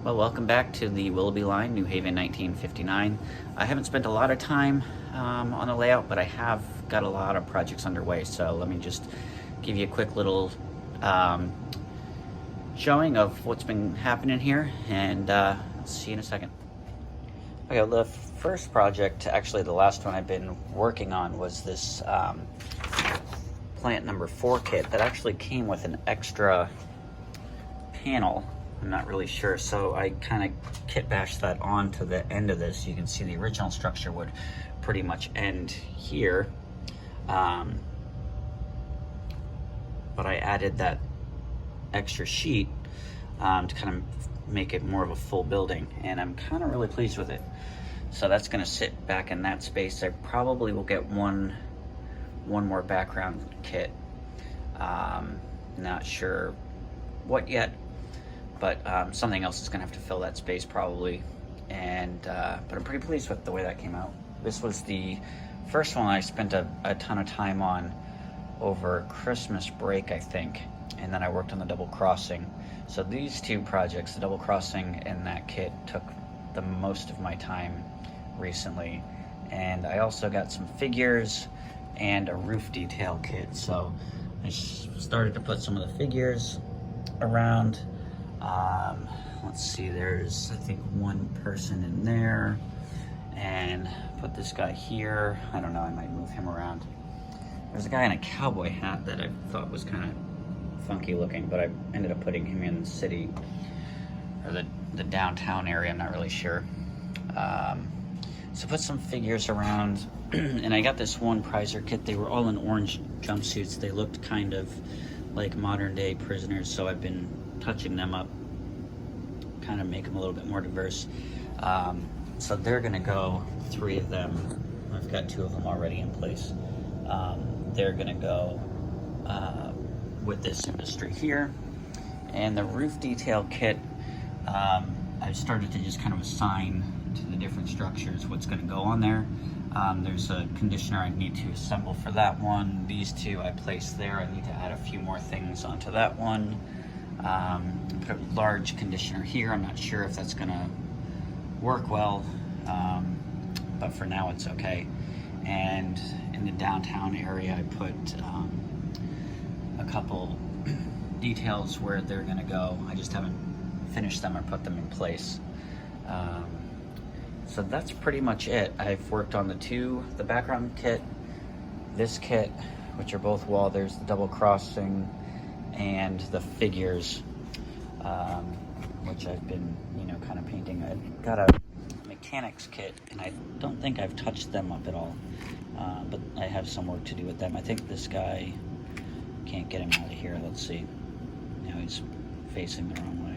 Well, welcome back to the Willoughby line, New Haven 1959. I haven't spent a lot of time on the layout, but I have got a lot of projects underway. So let me just give you a quick little showing of what's been happening here, and see you in a second. Okay, well, the first project, actually the last one I've been working on, was this plant number 4 kit that actually came with an extra panel. I'm not really sure, so I kind of kit bashed that onto the end of this. You can see the original structure would pretty much end here, but I added that extra sheet to kind of make it more of a full building, and I'm kind of really pleased with it. So that's going to sit back in that space. I probably will get one more background kit. Not sure what yet, but something else is going to have to fill that space probably. And but I'm pretty pleased with the way that came out. This was the first one I spent a ton of time on over Christmas break, I think, and then I worked on the double crossing. So these two projects, the double crossing and that kit, took the most of my time recently. And I also got some figures and a roof detail kit. So I started to put some of the figures around. Let's see, there's I think one person in there, and put this guy here. I don't know, I might move him around. There's a guy in a cowboy hat that I thought was kind of funky looking, but I ended up putting him in the city, or the downtown area, I'm not really sure. So put some figures around, and I got this one prizer kit. They were all in orange jumpsuits. They looked kind of like modern day prisoners, so I've been touching them up, kind of make them a little bit more diverse. So they're gonna go, 3 of them. I've got 2 of them already in place. They're gonna go with this industry here. And the roof detail kit, I started to just kind of assign to the different structures what's gonna go on there. There's a conditioner I need to assemble for that one. These 2 I placed there. I need to add a few more things onto that one. Put a large conditioner here. I'm not sure if that's gonna work well, but for now it's okay. And in the downtown area, I put a couple details where they're gonna go. I just haven't finished them or put them in place. So that's pretty much it. I've worked on the background kit, this kit, which are both wall. There's the double crossing and the figures, which I've been, kind of painting. I've got a mechanics kit, and I don't think I've touched them up at all, but I have some work to do with them. I think this guy, can't get him out of here. Let's see. Now he's facing the wrong way.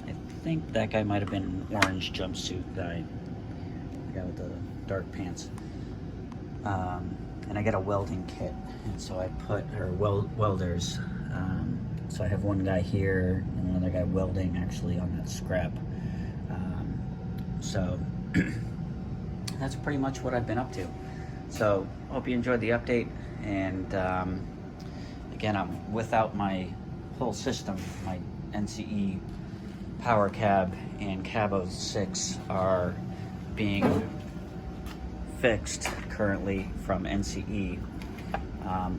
I think that guy might have been an orange jumpsuit guy, the guy with the dark pants. And I got a welding kit, and so I put, welders. So I have one guy here and another guy welding actually on that scrap. So that's pretty much what I've been up to. So hope you enjoyed the update. And again, I'm without my whole system. My NCE Power Cab and Cabo 6 are being fixed currently from NCE,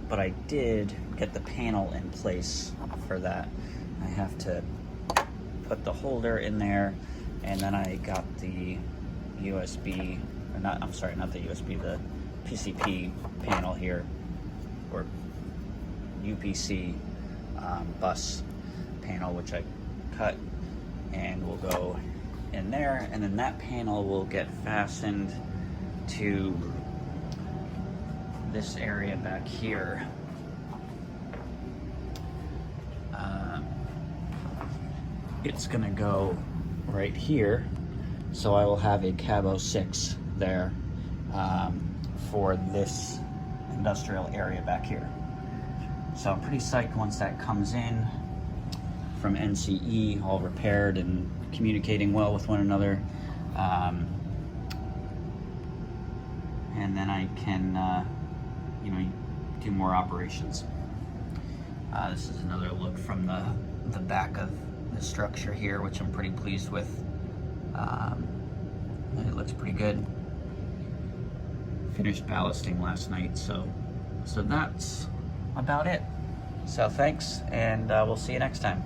but I did get the panel in place for that. I have to put the holder in there, and then I got the USB, or not, I'm sorry, not the USB, the PCP panel here, or UPC bus panel, which I cut and will go in there, and then that panel will get fastened to this area back here. It's gonna go right here, so I will have a Cabo 6 there for this industrial area back here. So I'm pretty psyched once that comes in from NCE, all repaired and communicating well with one another. And then I can, do more operations. This is another look from the back of the structure here, which I'm pretty pleased with. It looks pretty good. Finished ballasting last night, so that's about it. So thanks, and we'll see you next time.